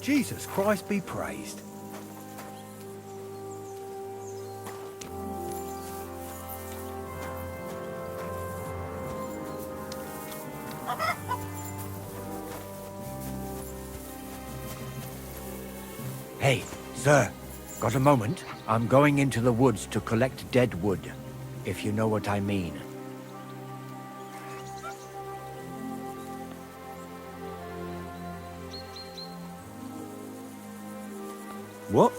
Jesus Christ be praised. Hey, sir, got a moment? I'm going into the woods to collect dead wood, if you know what I mean. What?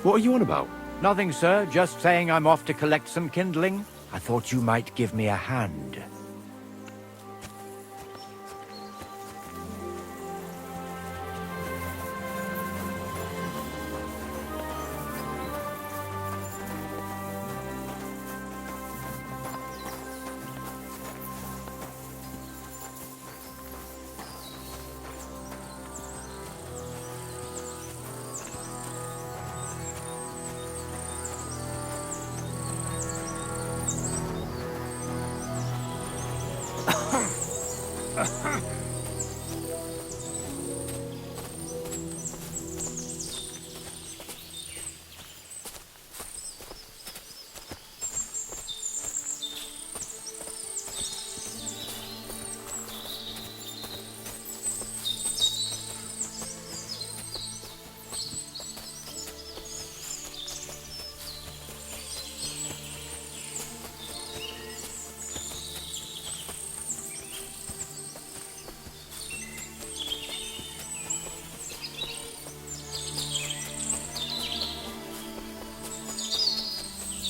What are you on about? Nothing, sir. Just saying I'm off to collect some kindling. I thought you might give me a hand.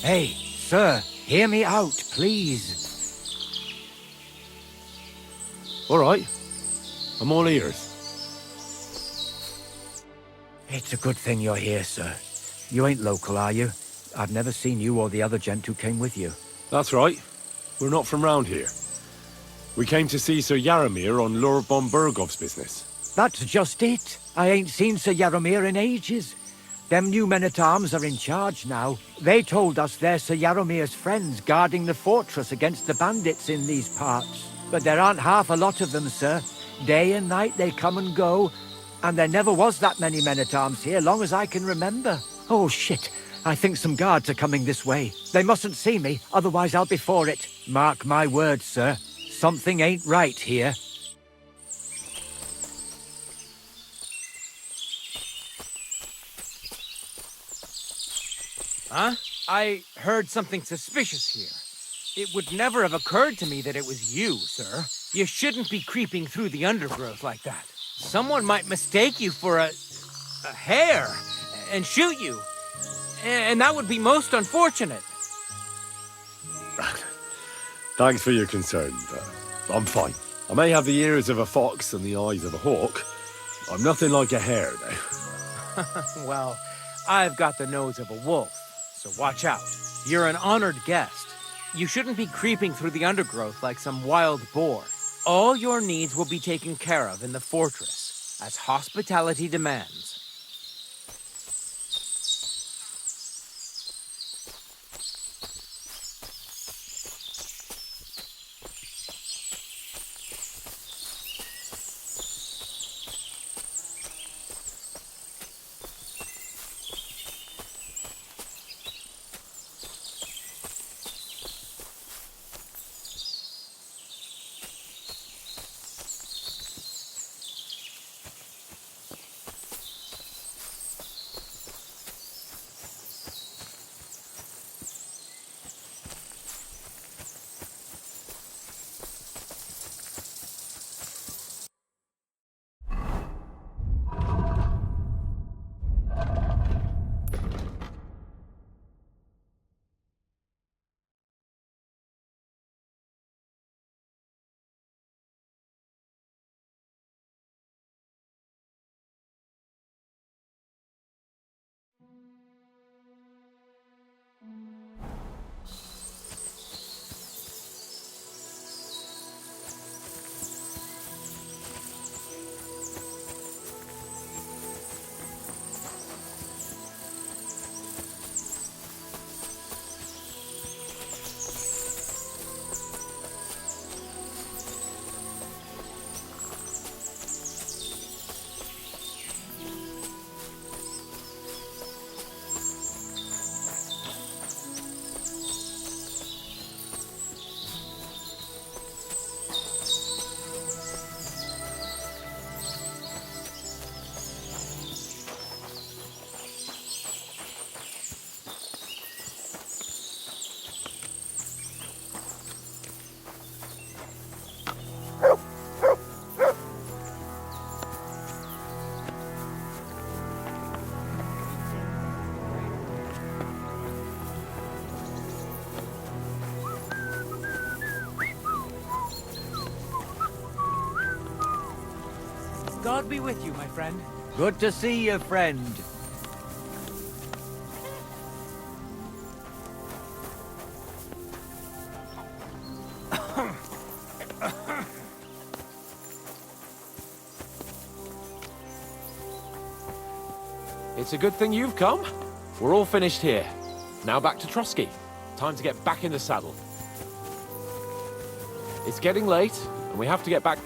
Hey, sir, hear me out, please. All right. I'm all ears. It's a good thing you're here, sir. You ain't local, are you? I've never seen you or the other gent who came with you. That's right. We're not from round here. We came to see Sir Yaramir on Lord von Bergov's business. That's just it. I ain't seen Sir Yaromir in ages. Them new men-at-arms are in charge now. They told us they're Sir Yaromir's friends guarding the fortress against the bandits in these parts. But there aren't half a lot of them, sir. Day and night they come and go, and there never was that many men-at-arms here, long as I can remember. Oh, shit. I think some guards are coming this way. They mustn't see me, otherwise I'll be for it. Mark my words, sir. Something ain't right here. Huh? I heard something suspicious here. It would never have occurred to me that it was you, sir. You shouldn't be creeping through the undergrowth like that. Someone might mistake you for a hare and shoot you. And that would be most unfortunate. Thanks for your concern, but I'm fine. I may have the ears of a fox and the eyes of a hawk. I'm nothing like a hare, though. Well, I've got the nose of a wolf. So watch out. You're an honored guest. You shouldn't be creeping through the undergrowth like some wild boar. All your needs will be taken care of in the fortress, as hospitality demands. God be with you, my friend. Good to see you, friend. It's a good thing you've come. We're all finished here. Now back to Trotsky. Time to get back in the saddle. It's getting late, and we have to get back...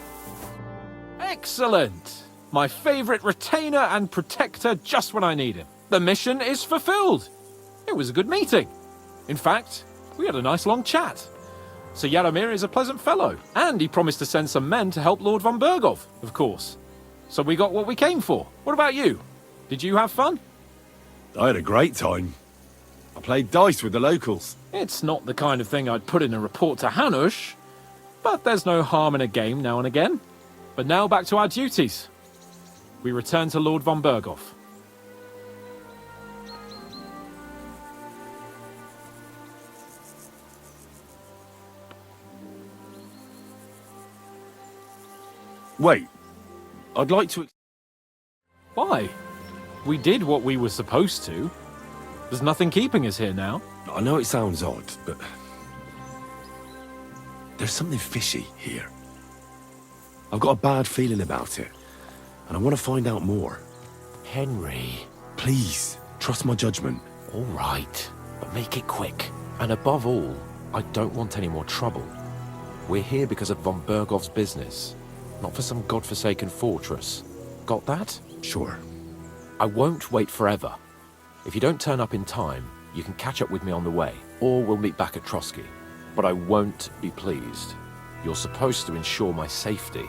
Excellent! My favorite retainer and protector just when I need him. The mission is fulfilled. It was a good meeting. In fact, we had a nice long chat. Sir Yaromir is a pleasant fellow, and he promised to send some men to help Lord von Bergov, of course. So we got what we came for. What about you? Did you have fun? I had a great time. I played dice with the locals. It's not the kind of thing I'd put in a report to Hanush, but there's no harm in a game now and again. But now back to our duties. We return to Lord von Bergov. Wait, I'd like to... Why? We did what we were supposed to. There's nothing keeping us here now. I know it sounds odd, but... there's something fishy here. I've got a bad feeling about it, and I want to find out more. Henry. Please, trust my judgment. All right, but make it quick. And above all, I don't want any more trouble. We're here because of von Bergov's business, not for some godforsaken fortress. Got that? Sure. I won't wait forever. If you don't turn up in time, you can catch up with me on the way, or we'll meet back at Trotsky. But I won't be pleased. You're supposed to ensure my safety.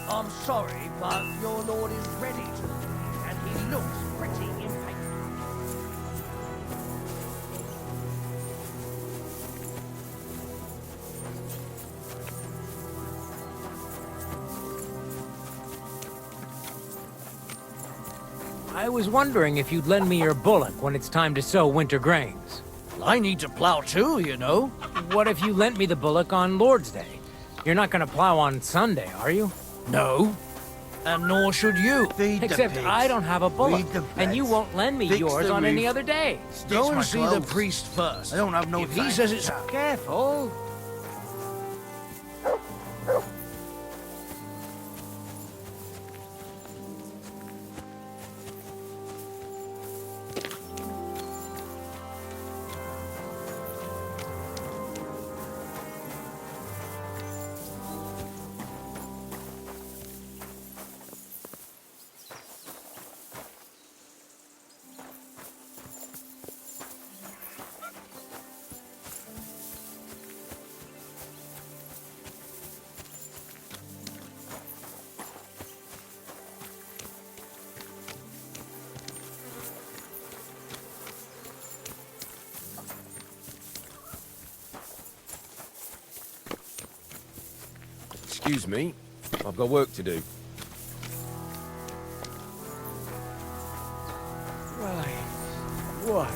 I'm sorry, but your lord is ready to leave, and he looks pretty impatient. I was wondering if you'd lend me your bullock when it's time to sow winter grains. I need to plow too, you know. What if you lent me the bullock on Lord's Day? You're not gonna plow on Sunday, are you? No. And nor should you. Except I don't have a bullock, and you won't lend me Fix yours the on any roof. other day. Go my and see the clothes. priest first. I don't have no If he time says for it's that. Careful. Excuse me, I've got work to do. Right. What?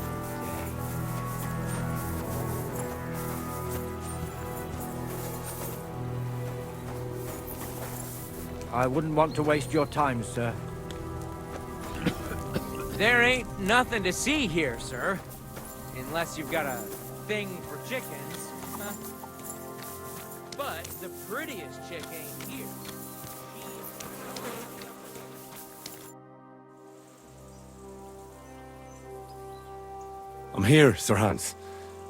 I wouldn't want to waste your time, sir. There ain't nothing to see here, sir. Unless you've got a thing for chickens. Huh? But the prettiest chick ain't here. I'm here, Sir Hans.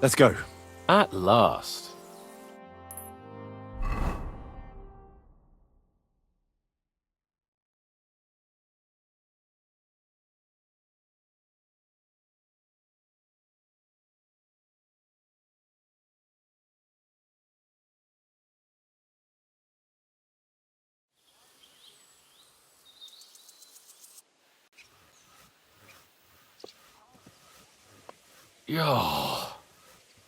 Let's go. At last. Yo,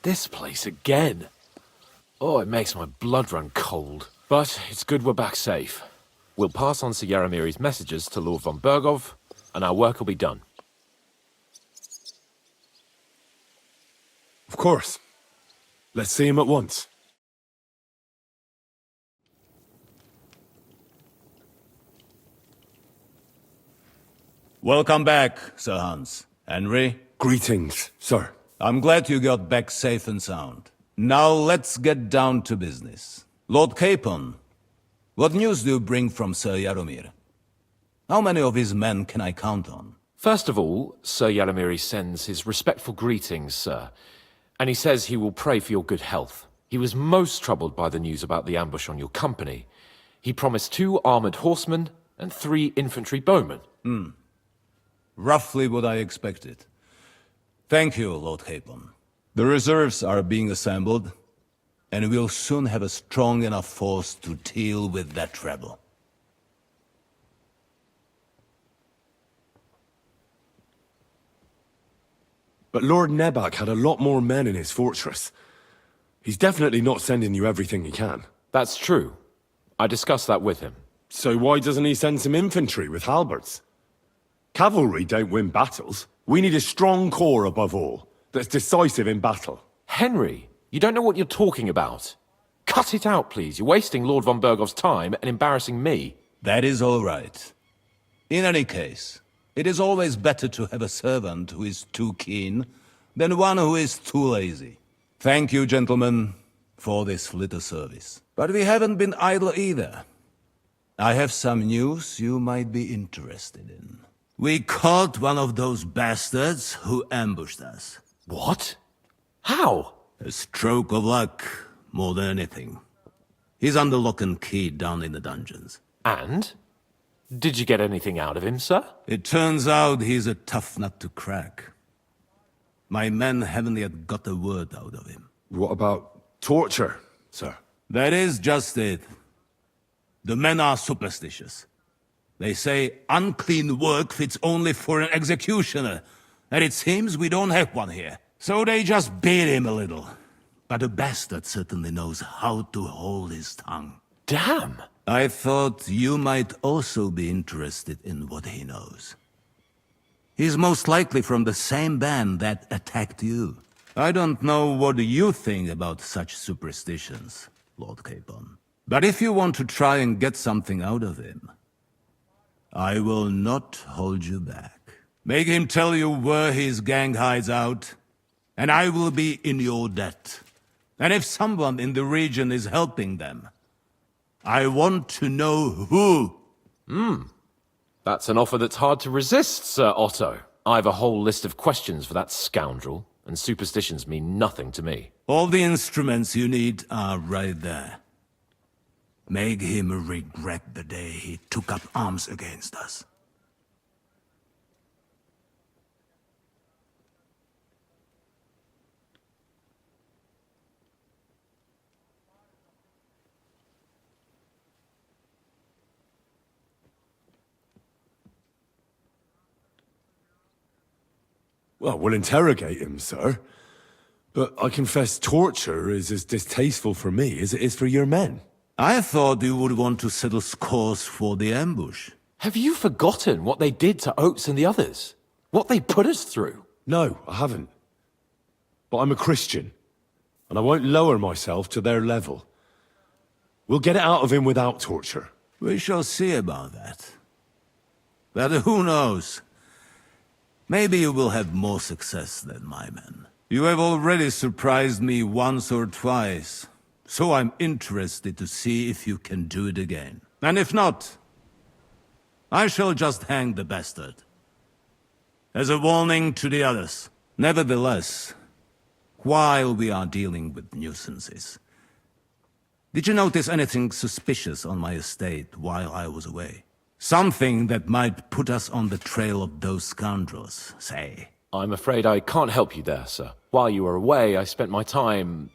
this place again. Oh, it makes my blood run cold. But it's good we're back safe. We'll pass on Sir Yaromir's messages to Lord von Bergov, and our work will be done. Of course. Let's see him at once. Welcome back, Sir Hans. Henry, Greetings, sir. I'm glad you got back safe and sound. Now let's get down to business. Lord Capon, what news do you bring from Sir Yaromir? How many of his men can I count on? First of all, Sir Yaromir sends his respectful greetings, sir. And he says he will pray for your good health. He was most troubled by the news about the ambush on your company. He promised 2 armored horsemen and 3 infantry bowmen. Roughly what I expected. Thank you, Lord Capon. The reserves are being assembled, and we'll soon have a strong enough force to deal with that rebel. But Lord Nebak had a lot more men in his fortress. He's definitely not sending you everything he can. That's true. I discussed that with him. So why doesn't he send some infantry with halberds? Cavalry don't win battles. We need a strong corps above all, that's decisive in battle. Henry, you don't know what you're talking about. Cut it out, please. You're wasting Lord von Bergov's time and embarrassing me. That is all right. In any case, it is always better to have a servant who is too keen than one who is too lazy. Thank you, gentlemen, for this little service. But we haven't been idle either. I have some news you might be interested in. We caught one of those bastards who ambushed us. What? How? A stroke of luck, more than anything. He's under lock and key down in the dungeons. And? Did you get anything out of him, sir? It turns out he's a tough nut to crack. My men haven't yet got a word out of him. What about torture, sir? That is just it. The men are superstitious. They say unclean work fits only for an executioner, and it seems we don't have one here. So they just beat him a little. But the bastard certainly knows how to hold his tongue. Damn! I thought you might also be interested in what he knows. He's most likely from the same band that attacked you. I don't know what you think about such superstitions, Lord Capon. But if you want to try and get something out of him, I will not hold you back. Make him tell you where his gang hides out, and I will be in your debt. And if someone in the region is helping them, I want to know who. That's an offer that's hard to resist, Sir Otto. I've a whole list of questions for that scoundrel, and superstitions mean nothing to me. All the instruments you need are right there. Make him regret the day he took up arms against us. Well, we'll interrogate him, sir. But I confess torture is as distasteful for me as it is for your men. I thought you would want to settle scores for the ambush. Have you forgotten what they did to Oates and the others? What they put us through? No, I haven't. But I'm a Christian, and I won't lower myself to their level. We'll get it out of him without torture. We shall see about that. But who knows? Maybe you will have more success than my men. You have already surprised me once or twice, so I'm interested to see if you can do it again. And if not, I shall just hang the bastard. As a warning to the others. Nevertheless, while we are dealing with nuisances, did you notice anything suspicious on my estate while I was away? Something that might put us on the trail of those scoundrels, say. I'm afraid I can't help you there, sir. While you were away, I spent my time,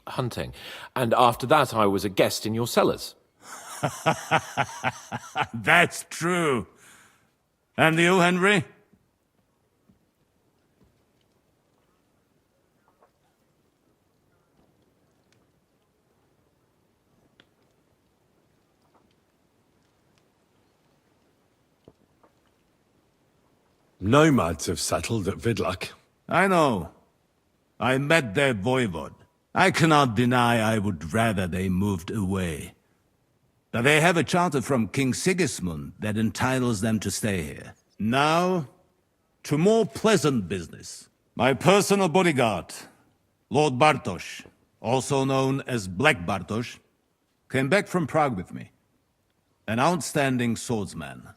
hunting. And after that, I was a guest in your cellars. That's true. And you, Henry? Nomads have settled at Vidlak. I know. I met their voivod. I cannot deny I would rather they moved away. But they have a charter from King Sigismund that entitles them to stay here. Now, to more pleasant business. My personal bodyguard, Lord Bartosz, also known as Black Bartosz, came back from Prague with me. An outstanding swordsman,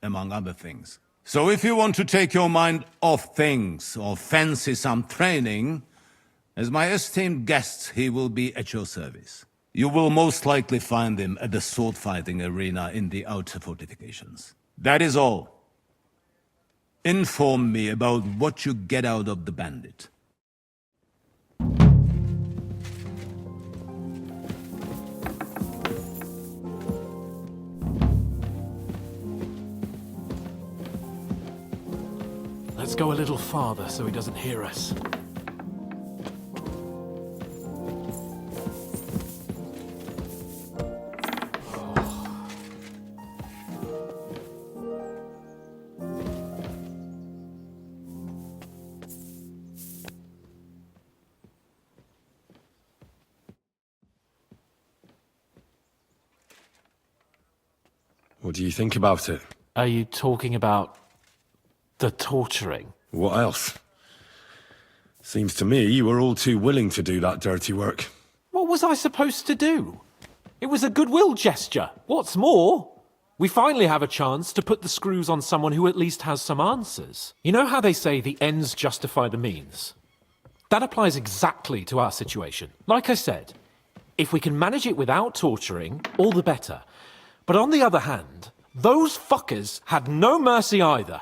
among other things. So if you want to take your mind off things or fancy some training, as my esteemed guest, he will be at your service. You will most likely find him at the sword-fighting arena in the outer fortifications. That is all. Inform me about what you get out of the bandit. Let's go a little farther so he doesn't hear us. What do you think about it? Are you talking about the torturing? What else? Seems to me you were all too willing to do that dirty work. What was I supposed to do? It was a goodwill gesture. What's more, we finally have a chance to put the screws on someone who at least has some answers. You know how they say the ends justify the means? That applies exactly to our situation. Like I said, if we can manage it without torturing, all the better. But on the other hand, those fuckers had no mercy either.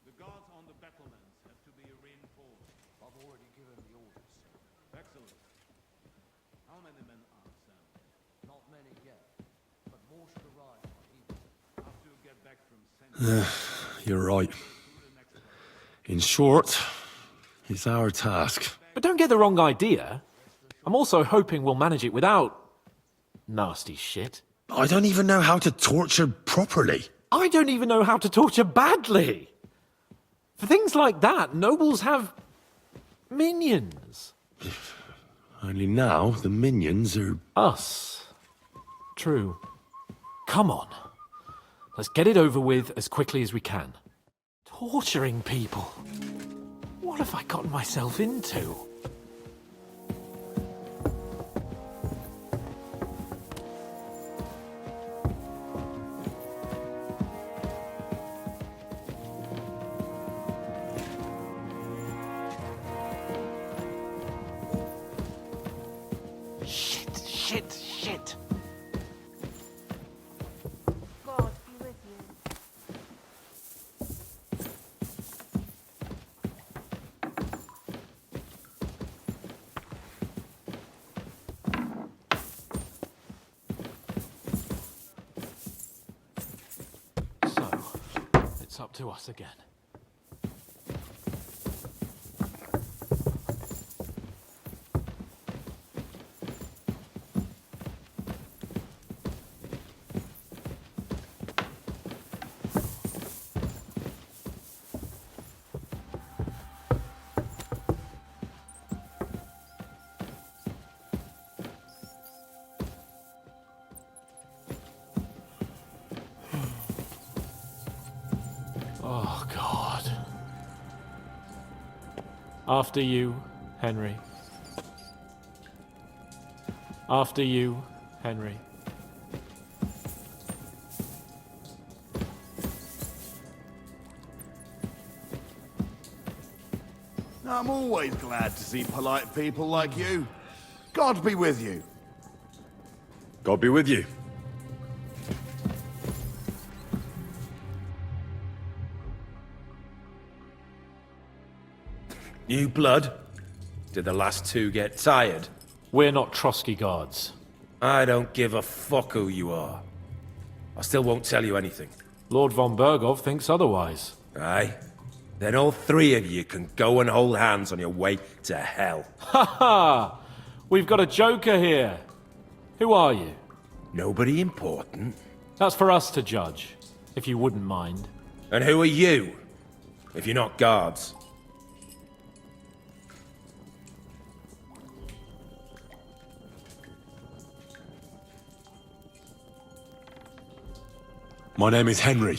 The guards on the battlements have to be reinforced. I've already given the orders. Excellent. How many men are assembled? Not many yet, but more should arrive by evening. After you get back from Senate, You're right. In short, it's our task. But don't get the wrong idea. I'm also hoping we'll manage it without nasty shit. I don't even know how to torture properly. I don't even know how to torture badly. For things like that, nobles have minions. Only now the minions are... Us. True. Come on. Let's get it over with as quickly as we can. Torturing people. What have I gotten myself into? Shit. God be with you. So, it's up to us again. Oh, God. After you, Henry. After you, Henry. I'm always glad to see polite people like you. God be with you. God be with you. New blood? Did the last two get tired? We're not Trotsky guards. I don't give a fuck who you are. I still won't tell you anything. Lord von Bergov thinks otherwise. Aye? Then all three of you can go and hold hands on your way to hell. Ha ha! We've got a joker here. Who are you? Nobody important. That's for us to judge, if you wouldn't mind. And who are you? If you're not guards. My name is Henry,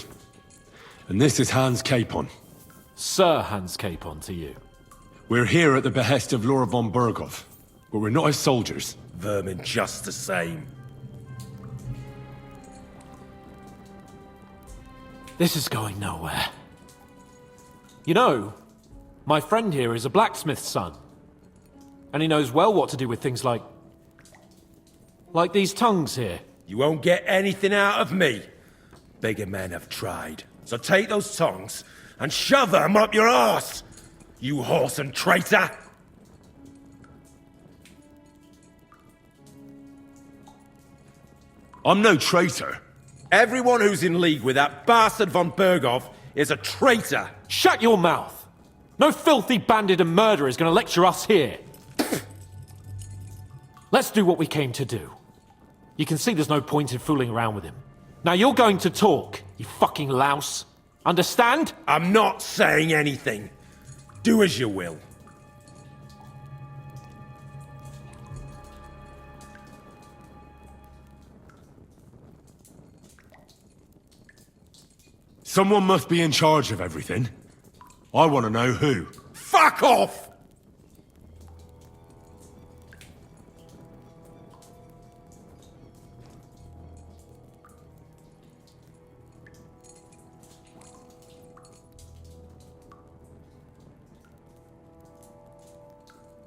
and this is Hans Capon. Sir Hans Capon to you. We're here at the behest of Laura von Bergov, but we're not his soldiers. Vermin just the same. This is going nowhere. You know, my friend here is a blacksmith's son. And he knows well what to do with things like these tongues here. You won't get anything out of me. Bigger men have tried. So take those tongs and shove them up your arse, you horse and traitor! I'm no traitor. Everyone who's in league with that bastard von Bergov is a traitor! Shut your mouth! No filthy bandit and murderer is going to lecture us here. Let's do what we came to do. You can see there's no point in fooling around with him. Now you're going to talk, you fucking louse. Understand? I'm not saying anything. Do as you will. Someone must be in charge of everything. I want to know who. Fuck off!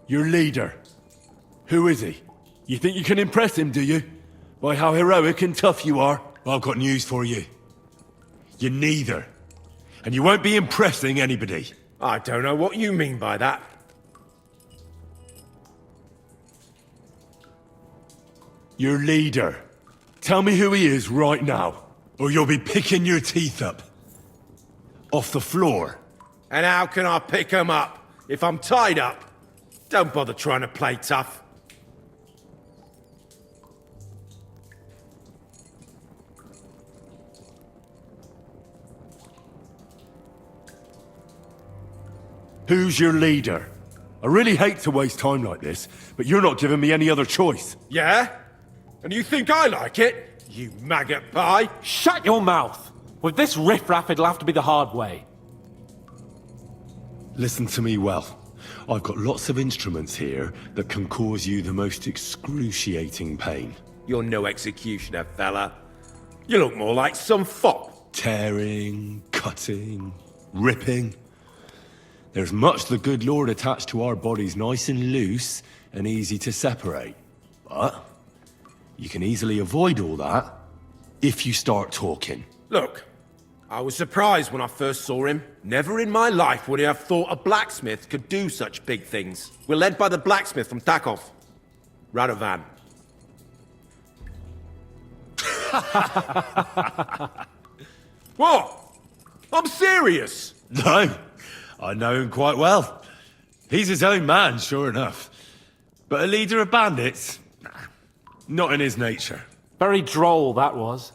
Your leader. Who is he? You think you can impress him, do you? By how heroic and tough you are? Well, I've got news for you. You're neither. And you won't be impressing anybody. I don't know what you mean by that. Your leader. Tell me who he is right now, or you'll be picking your teeth up. Off the floor. And how can I pick 'em up if I'm tied up? Don't bother trying to play tough. Who's your leader? I really hate to waste time like this, but you're not giving me any other choice. Yeah? And you think I like it? You maggot pie? Shut your mouth! With this riffraff, it'll have to be the hard way. Listen to me well. I've got lots of instruments here that can cause you the most excruciating pain. You're no executioner, fella. You look more like some fop. Tearing, cutting, ripping. There's much the good Lord attached to our bodies nice and loose and easy to separate. But you can easily avoid all that if you start talking. Look, I was surprised when I first saw him. Never in my life would I have thought a blacksmith could do such big things. We're led by the blacksmith from Takov. Radovan. What? I'm serious. No, I know him quite well. He's his own man, sure enough. But a leader of bandits? Nah, not in his nature. Very droll, that was.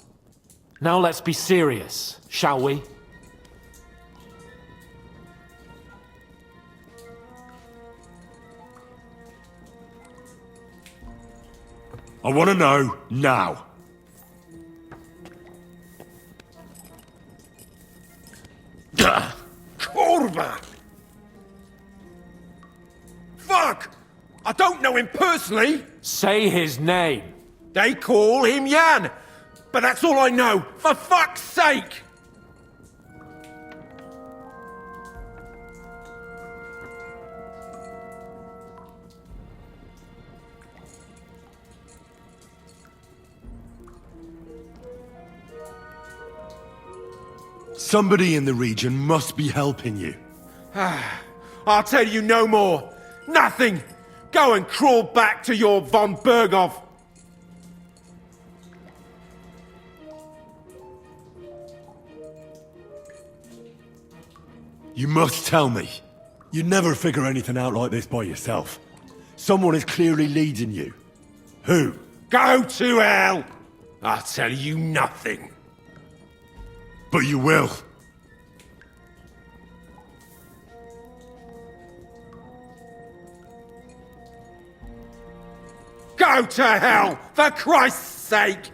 Now let's be serious, shall we? I want to know now. Kurva! Fuck! I don't know him personally. Say his name. They call him Jan. But that's all I know. For fuck's sake! Somebody in the region must be helping you. I'll tell you no more. Nothing. Go and crawl back to your von Berghoff. You must tell me. You never figure anything out like this by yourself. Someone is clearly leading you. Who? Go to hell! I'll tell you nothing. But you will. Go to hell, for Christ's sake!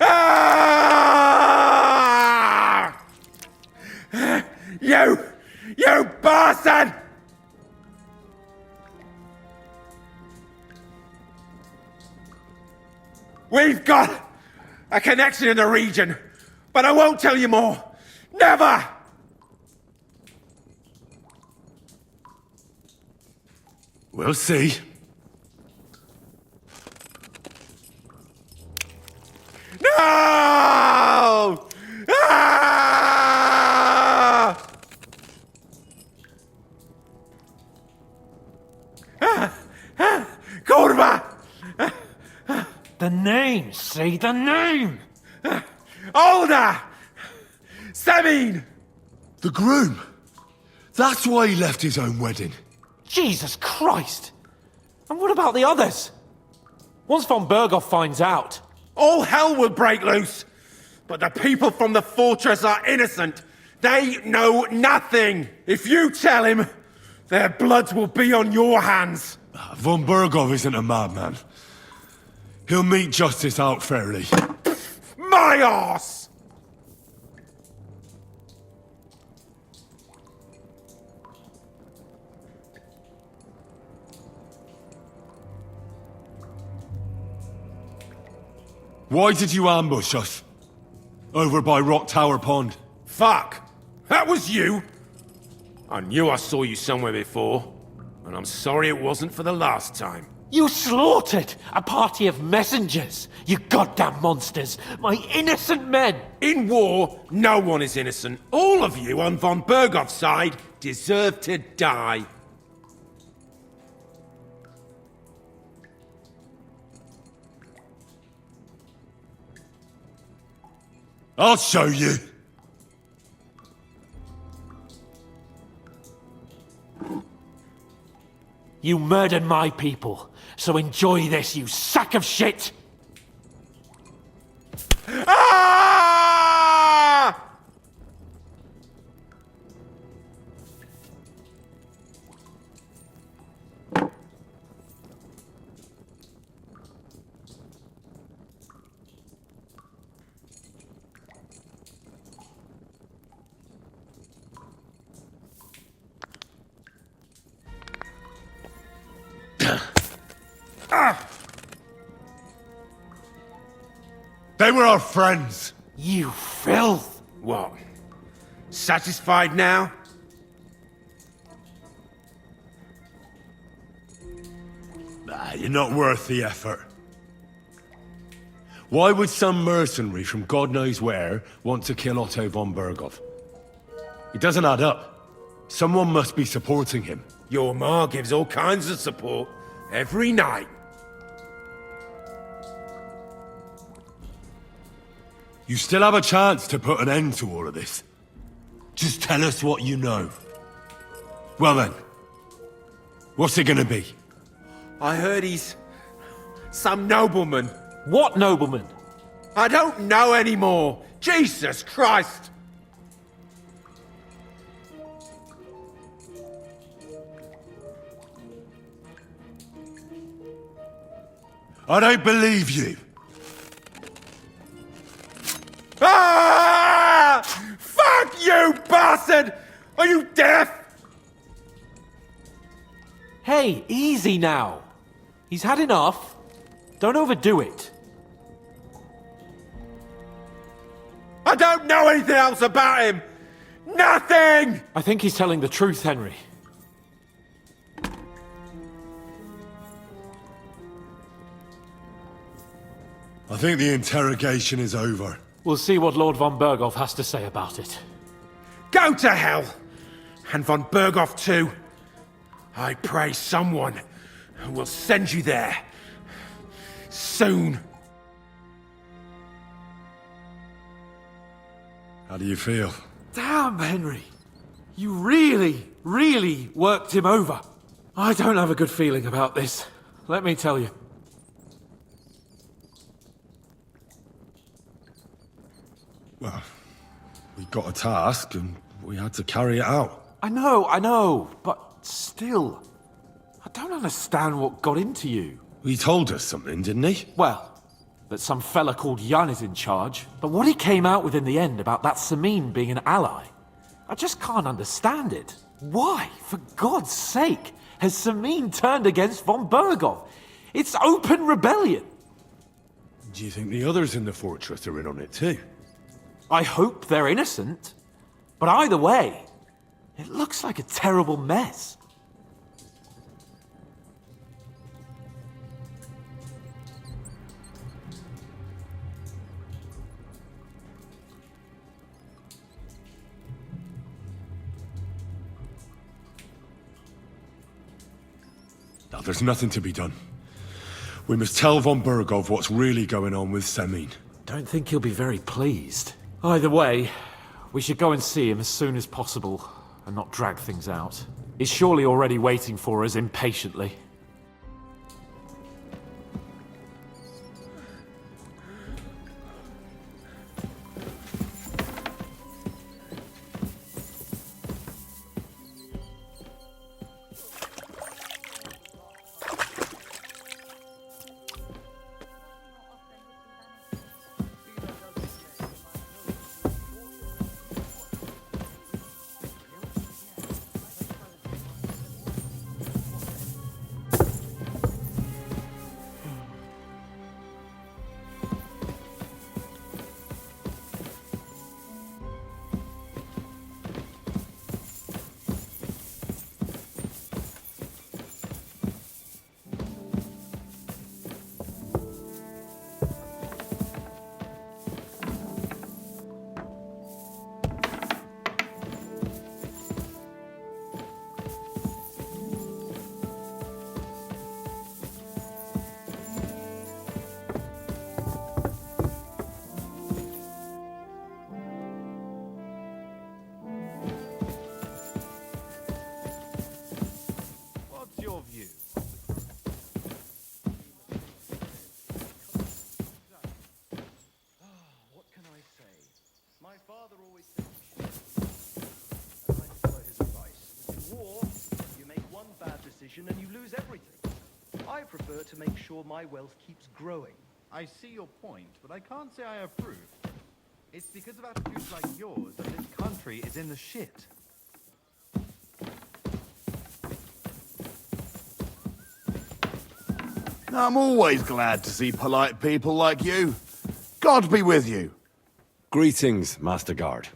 Ah! You bastard! We've got a connection in the region, but I won't tell you more. Never! We'll see. No! Ah! Kurva! The name, say the name! Older! Samin! The groom. That's why he left his own wedding. Jesus Christ! And what about the others? Once von Berghoff finds out... All hell will break loose! But the people from the fortress are innocent. They know nothing. If you tell him, their blood will be on your hands. Von Berghoff isn't a madman. He'll meet justice out fairly. My arse! Why did you ambush us? Over by Rock Tower Pond. Fuck! That was you? I knew I saw you somewhere before, and I'm sorry it wasn't for the last time. You slaughtered a party of messengers, you goddamn monsters, my innocent men! In war, no one is innocent. All of you on von Berghoff's side deserve to die. I'll show you. You murdered my people, so enjoy this, you sack of shit! Ah! They were our friends. You filth! What? Satisfied now? Nah, you're not worth the effort. Why would some mercenary from God knows where want to kill Otto von Berghoff? It doesn't add up. Someone must be supporting him. Your ma gives all kinds of support every night. You still have a chance to put an end to all of this. Just tell us what you know. Well then, what's it gonna be? I heard he's some nobleman. What nobleman? I don't know anymore. Jesus Christ! I don't believe you. Ah! Fuck you, bastard! Are you deaf? Hey, easy now. He's had enough. Don't overdo it. I don't know anything else about him! Nothing! I think he's telling the truth, Henry. I think the interrogation is over. We'll see what Lord von Berghoff has to say about it. Go to hell! And von Berghoff too. I pray someone will send you there. Soon. How do you feel? Damn, Henry. You really worked him over. I don't have a good feeling about this. Let me tell you. Well, we got a task and we had to carry it out. I know, but still. I don't understand what got into you. He told us something, didn't he? Well, that some fella called Jan is in charge, but what he came out with in the end about that Samin being an ally, I just can't understand it. Why, for God's sake, has Samin turned against von Berghoff? It's open rebellion. Do you think the others in the fortress are in on it too? I hope they're innocent, but either way, it looks like a terrible mess. Now, there's nothing to be done. We must tell von Berghoff what's really going on with Samin. Don't think he'll be very pleased. Either way, we should go and see him as soon as possible and not drag things out. He's surely already waiting for us impatiently. nation and you lose everything. I prefer to make sure my wealth keeps growing. I see your point, but I can't say I approve. It's because of attitudes like yours that this country is in the shit. I'm always glad to see polite people like you. God be with you. Greetings, Master Guard.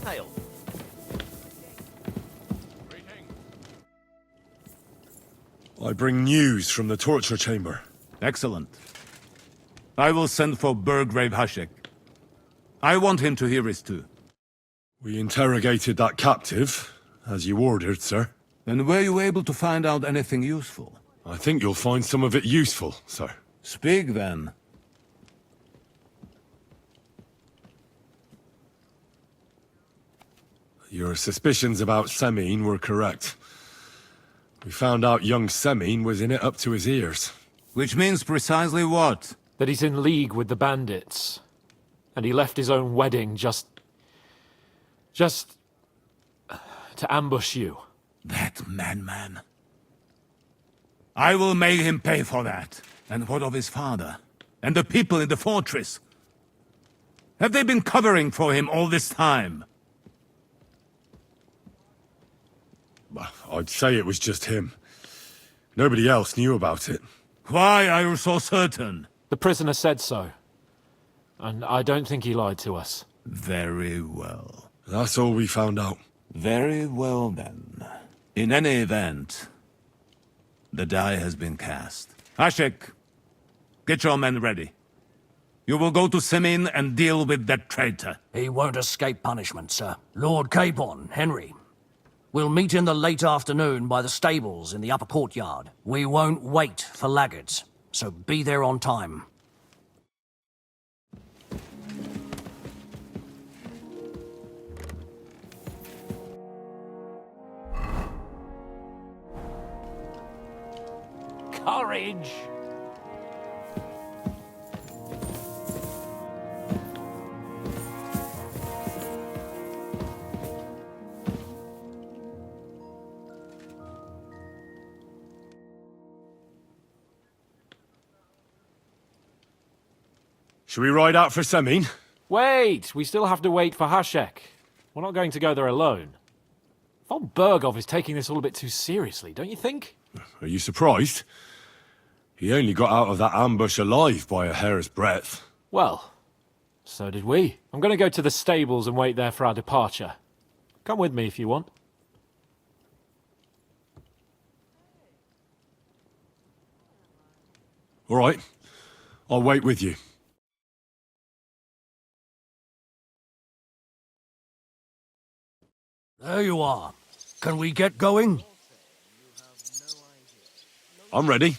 Hail. I bring news from the torture chamber. Excellent. I will send for Burgrave Hashek. I want him to hear it too. We interrogated that captive, as you ordered, sir. And were you able to find out anything useful? I think you'll find some of it useful, sir. Speak then. Your suspicions about Semine were correct. We found out young Semine was in it up to his ears. Which means precisely what? That he's in league with the bandits. And he left his own wedding just to ambush you. That madman. I will make him pay for that. And what of his father? And the people in the fortress? Have they been covering for him all this time? I'd say it was just him. Nobody else knew about it. Why are you so certain? The prisoner said so. And I don't think he lied to us. Very well. That's all we found out. Very well, then. In any event, the die has been cast. Hashek, get your men ready. You will go to Semine and deal with that traitor. He won't escape punishment, sir. Lord Capon, Henry. We'll meet in the late afternoon by the stables in the upper courtyard. We won't wait for laggards, so be there on time. Courage! Should we ride out for Semine? Wait! We still have to wait for Hashek. We're not going to go there alone. Von Bergov is taking this all a bit too seriously, don't you think? Are you surprised? He only got out of that ambush alive by a hair's breadth. Well, so did we. I'm going to go to the stables and wait there for our departure. Come with me if you want. All right. I'll wait with you. There you are. Can we get going? I'm ready.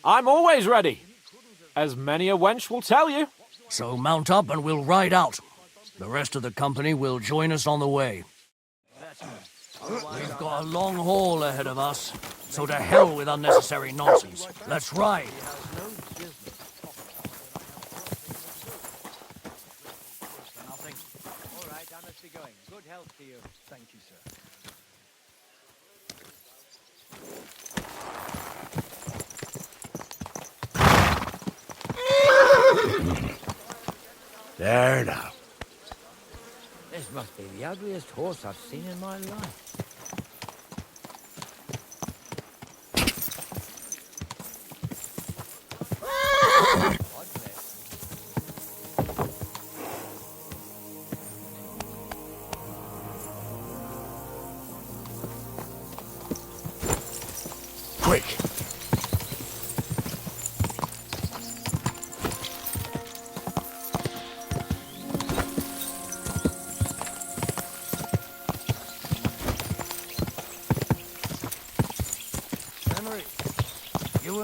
I'm always ready. As many a wench will tell you. So mount up and we'll ride out. The rest of the company will join us on the way. We've got a long haul ahead of us, so to hell with unnecessary nonsense. Let's ride. Nothing. All right, I must be going. Good health to you. Thank you, sir. There now. This must be the ugliest horse I've seen in my life.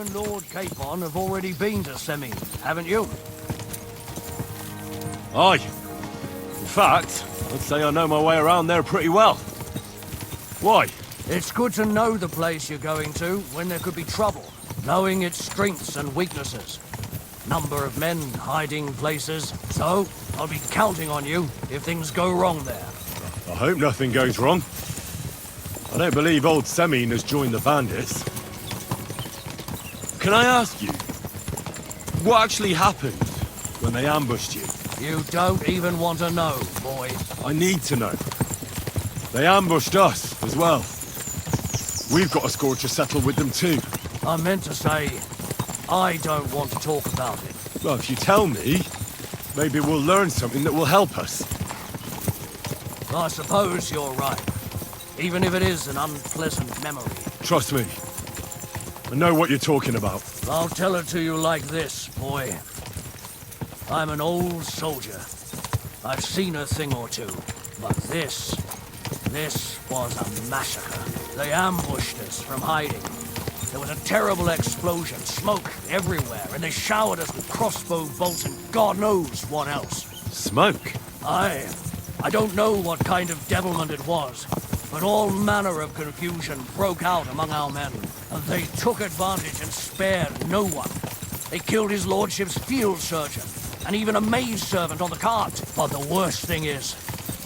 and Lord Capon have already been to Semi, haven't you? Aye. In fact, I'd say I know my way around there pretty well. Why? It's good to know the place you're going to when there could be trouble, knowing its strengths and weaknesses. Number of men, hiding places. So, I'll be counting on you if things go wrong there. I hope nothing goes wrong. I don't believe old Semine has joined the bandits. Can I ask you, what actually happened when they ambushed you? You don't even want to know, boy. I need to know. They ambushed us as well. We've got a score to settle with them too. I meant to say, I don't want to talk about it. Well, if you tell me, maybe we'll learn something that will help us. I suppose you're right. Even if it is an unpleasant memory. Trust me. I know what you're talking about. I'll tell it to you like this, boy. I'm an old soldier. I've seen a thing or two. But this was a massacre. They ambushed us from hiding. There was a terrible explosion, smoke everywhere, and they showered us with crossbow bolts and God knows what else. Smoke? I don't know what kind of devilment it was, but all manner of confusion broke out among our men, and they took advantage and spared no one. They killed his lordship's field surgeon, and even a maid servant on the cart. But the worst thing is,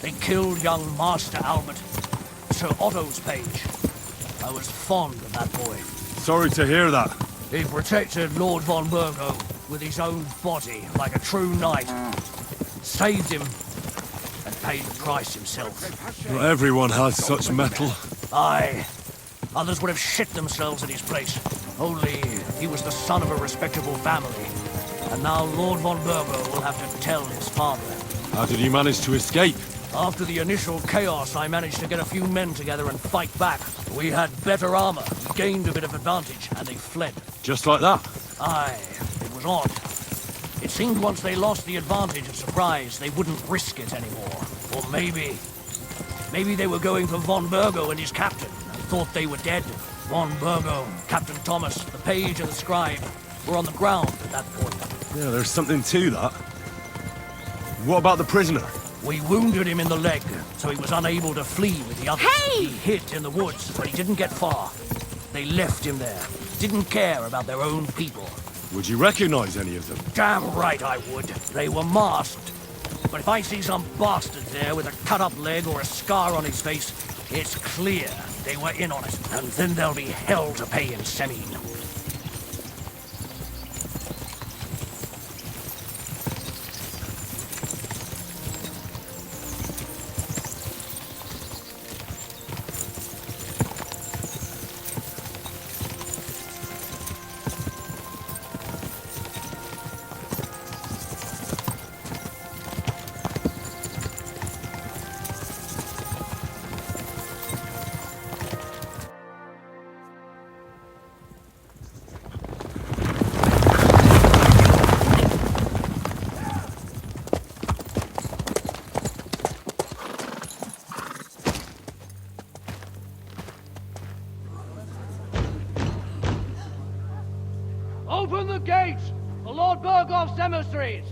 they killed young Master Albert, Sir Otto's page. I was fond of that boy. Sorry to hear that. He protected Lord von Burgo with his own body like a true knight. Saved him and paid the price himself. Not everyone has such metal. Aye. Others would have shit themselves at his place. Only he was the son of a respectable family. And now Lord von Burgo will have to tell his father. How did he manage to escape? After the initial chaos, I managed to get a few men together and fight back. We had better armor, gained a bit of advantage, and they fled. Just like that? Aye, it was odd. It seemed once they lost the advantage of surprise, they wouldn't risk it anymore. Or maybe they were going for von Burgo and his captain, and thought they were dead. Von Burgo, Captain Thomas, the page and the scribe were on the ground at that point. Yeah, there's something to that. What about the prisoner? We wounded him in the leg, so he was unable to flee with the others. Hey! He hid in the woods, but he didn't get far. They left him there. Didn't care about their own people. Would you recognize any of them? Damn right I would. They were masked. But if I see some bastard there with a cut-up leg or a scar on his face, it's clear they were in on it. And then there'll be hell to pay in Semine. Open the gates for Lord Burgov's emissaries!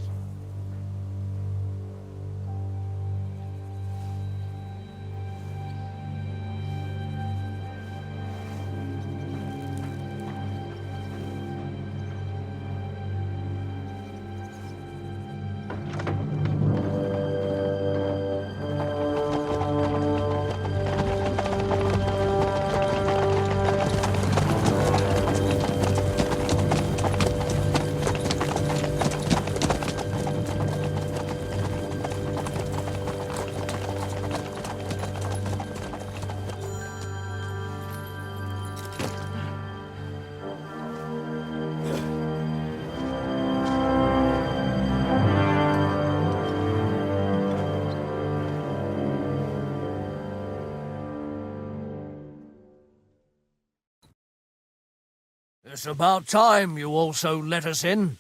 It's about time you also let us in.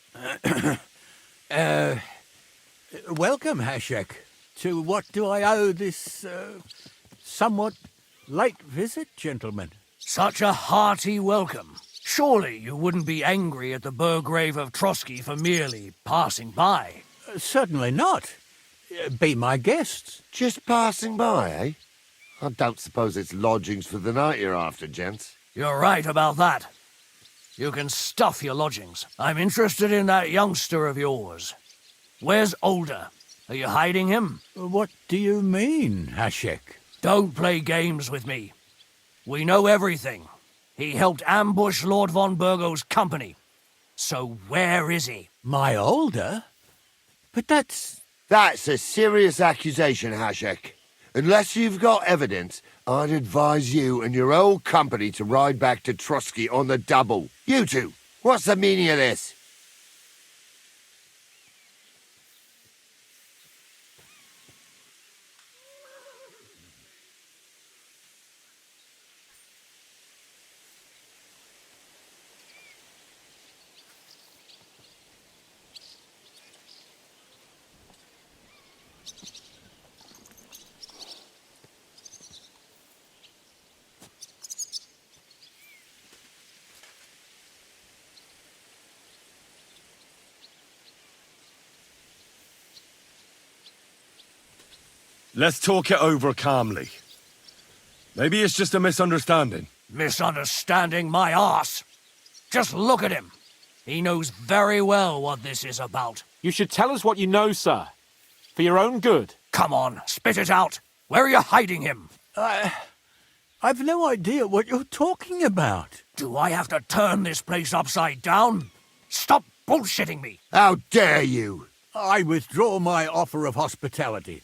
Welcome, Hashek. To what do I owe this, somewhat late visit, gentlemen? Such a hearty welcome. Surely you wouldn't be angry at the Burgrave of Trotsky for merely passing by. Certainly not. Be my guests. Just passing by, eh? I don't suppose it's lodgings for the night you're after, gents. You're right about that. You can stuff your lodgings. I'm interested in that youngster of yours. Where's Older? Are you hiding him? What do you mean, Hashek? Don't play games with me. We know everything. He helped ambush Lord von Burgo's company. So where is he? My Older? But that's... That's a serious accusation, Hashek. Unless you've got evidence, I'd advise you and your old company to ride back to Trotsky on the double. You two, what's the meaning of this? Let's talk it over calmly. Maybe it's just a misunderstanding. Misunderstanding my arse. Just look at him. He knows very well what this is about. You should tell us what you know, sir. For your own good. Come on, spit it out. Where are you hiding him? I've no idea what you're talking about. Do I have to turn this place upside down? Stop bullshitting me. How dare you? I withdraw my offer of hospitality.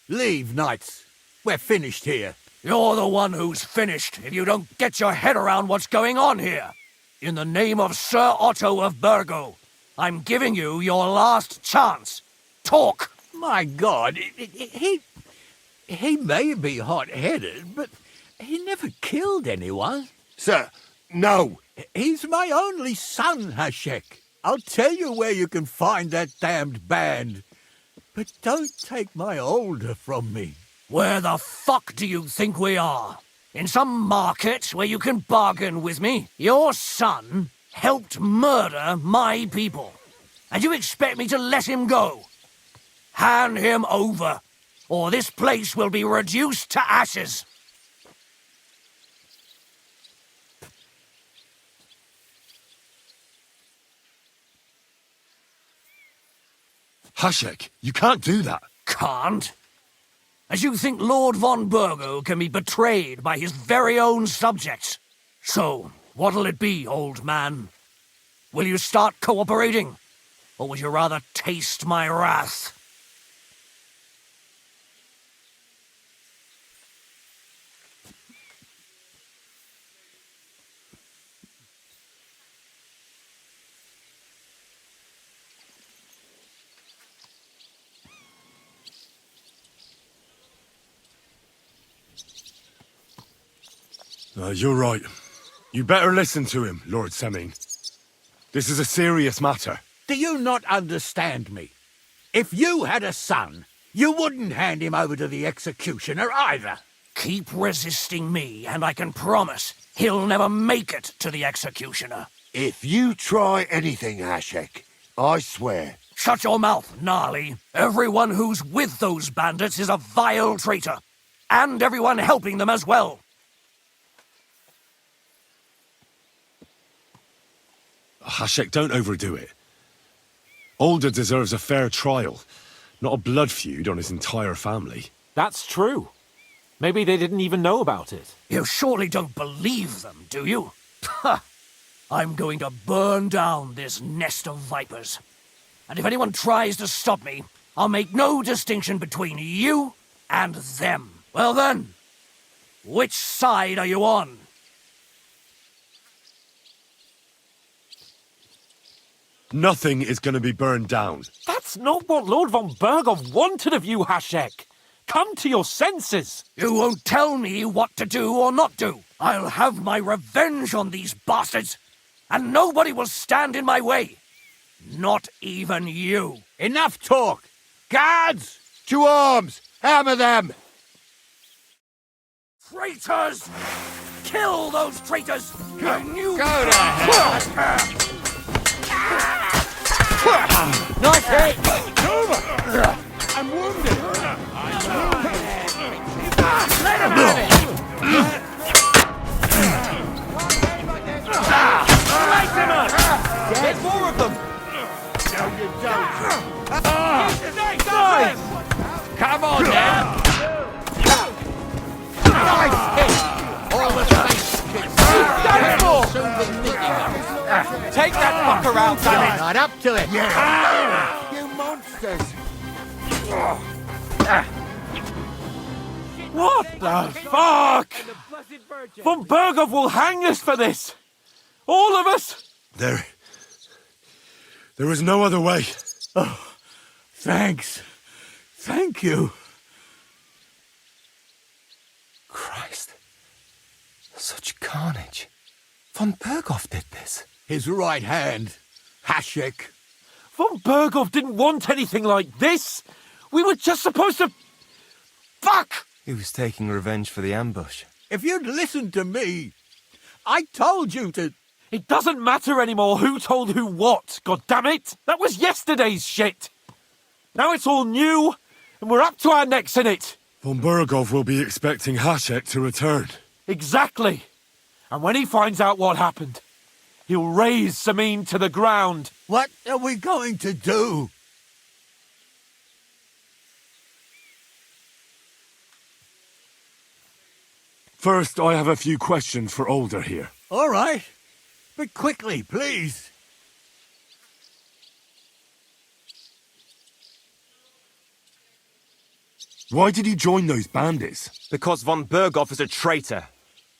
Leave, knights. We're finished here. You're the one who's finished if you don't get your head around what's going on here. In the name of Sir Otto of Burgo, I'm giving you your last chance. Talk! My God, he may be hot-headed, but he never killed anyone. Sir, no. He's my only son, Hashek. I'll tell you where you can find that damned band. But don't take my Older from me. Where the fuck do you think we are? In some market where you can bargain with me? Your son helped murder my people. And you expect me to let him go? Hand him over, or this place will be reduced to ashes. Hashek, you can't do that. Can't? As you think Lord von Burgo can be betrayed by his very own subjects. So, what'll it be, old man? Will you start cooperating? Or would you rather taste my wrath? You're right. You better listen to him, Lord Seming. This is a serious matter. Do you not understand me? If you had a son, you wouldn't hand him over to the executioner either. Keep resisting me, and I can promise he'll never make it to the executioner. If you try anything, Hashek, I swear. Shut your mouth, Gnarly. Everyone who's with those bandits is a vile traitor. And everyone helping them as well. Hashek, don't overdo it. Older deserves a fair trial, not a blood feud on his entire family. That's true. Maybe they didn't even know about it. You surely don't believe them, do you? Ha! I'm going to burn down this nest of vipers. And if anyone tries to stop me, I'll make no distinction between you and them. Well then, which side are you on? Nothing is going to be burned down. That's not what Lord von Burgo wanted of you, Hashek. Come to your senses. You won't tell me what to do or not do. I'll have my revenge on these bastards, and nobody will stand in my way. Not even you. Enough talk! Guards! To arms! Hammer them! Traitors! Kill those traitors! I knew... Go to hell! Nice hit! I'm wounded. Let him have it! Light him up! Get more of them! No, you don't. Guys! Come on now! Nice hit! All the face kicks! Done for! Take that fucker out, damn it! Right up to it. You monsters! What the fuck? Von Berghoff will hang us for this! All of us! There is no other way. Oh, thanks. Thank you. Christ. Such carnage. Von Berghoff did this. His right hand, Hashek. Von Berghoff didn't want anything like this! We were just supposed to... Fuck! He was taking revenge for the ambush. If you'd listened to me, I told you to... It doesn't matter anymore who told who what, goddammit! That was yesterday's shit! Now it's all new, and we're up to our necks in it! Von Berghoff will be expecting Hashek to return. Exactly! And when he finds out what happened, he'll raze Samin to the ground. What are we going to do? First, I have a few questions for Older here. All right. But quickly, please. Why did you join those bandits? Because von Berghoff is a traitor.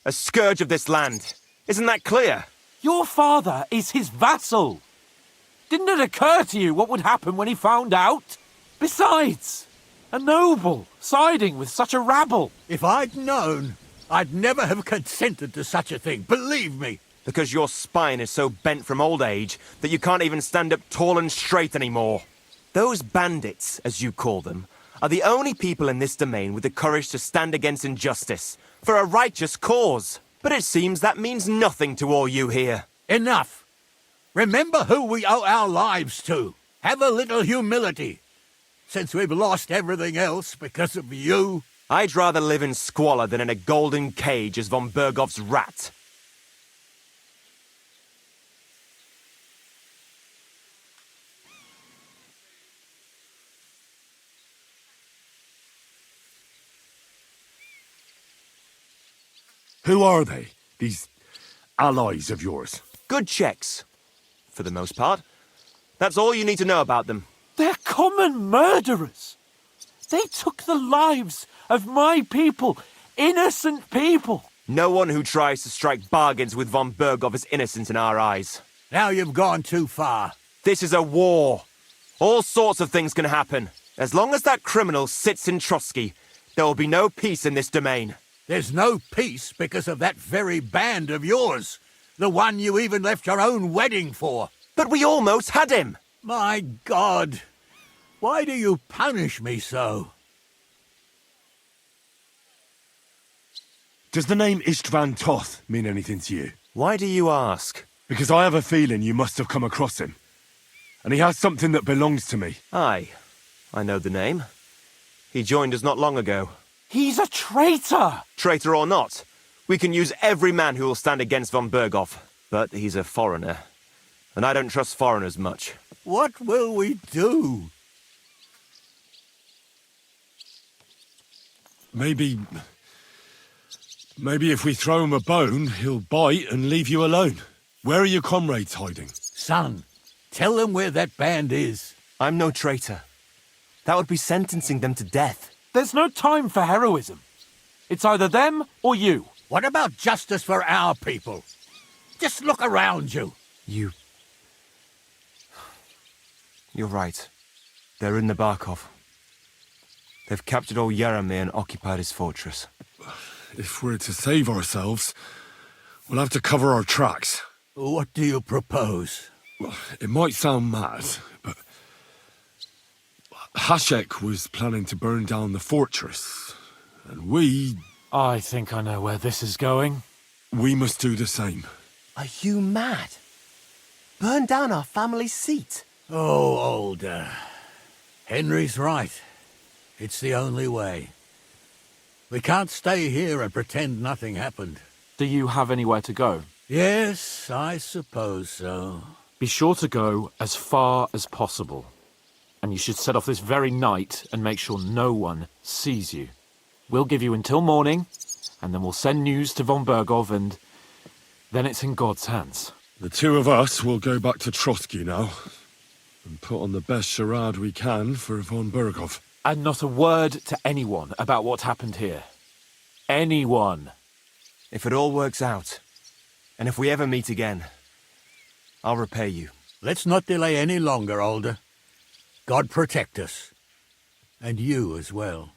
A scourge of this land. Isn't that clear? Your father is his vassal. Didn't it occur to you what would happen when he found out? Besides, a noble siding with such a rabble. If I'd known, I'd never have consented to such a thing, believe me. Because your spine is so bent from old age that you can't even stand up tall and straight anymore. Those bandits, as you call them, are the only people in this domain with the courage to stand against injustice, for a righteous cause. But it seems that means nothing to all you here. Enough. Remember who we owe our lives to. Have a little humility. Since we've lost everything else because of you. I'd rather live in squalor than in a golden cage as von Berghoff's rat. Who are they, these allies of yours? Good checks, for the most part. That's all you need to know about them. They're common murderers. They took the lives of my people, innocent people. No one who tries to strike bargains with von Berghoff is innocent in our eyes. Now you've gone too far. This is a war. All sorts of things can happen. As long as that criminal sits in Trotsky, there will be no peace in this domain. There's no peace because of that very band of yours. The one you even left your own wedding for. But we almost had him. My God. Why do you punish me so? Does the name Istvan Toth mean anything to you? Why do you ask? Because I have a feeling you must have come across him. And he has something that belongs to me. Aye, I know the name. He joined us not long ago. He's a traitor! Traitor or not, we can use every man who will stand against von Berghoff. But he's a foreigner, and I don't trust foreigners much. What will we do? Maybe if we throw him a bone, he'll bite and leave you alone. Where are your comrades hiding? Son, tell them where that band is. I'm no traitor. That would be sentencing them to death. There's no time for heroism. It's either them or you. What about justice for our people? Just look around you. You're right. They're in the Barkov. They've captured old Yaramir and occupied his fortress. If we're to save ourselves, we'll have to cover our tracks. What do you propose? Well, it might sound mad, but Hashek was planning to burn down the fortress, and we... I think I know where this is going. we must do the same. Are you mad? Burn down our family seat? Oh, Older. Henry's right. It's the only way. We can't stay here and pretend nothing happened. Do you have anywhere to go? Yes, I suppose so. Be sure to go as far as possible. And you should set off this very night and make sure no one sees you. We'll give you until morning, and then we'll send news to von Bergov, and then it's in God's hands. The two of us will go back to Trotsky now, and put on the best charade we can for von Bergov. And not a word to anyone about what happened here. Anyone. If it all works out, and if we ever meet again, I'll repay you. Let's not delay any longer, Older. God protect us. And you as well.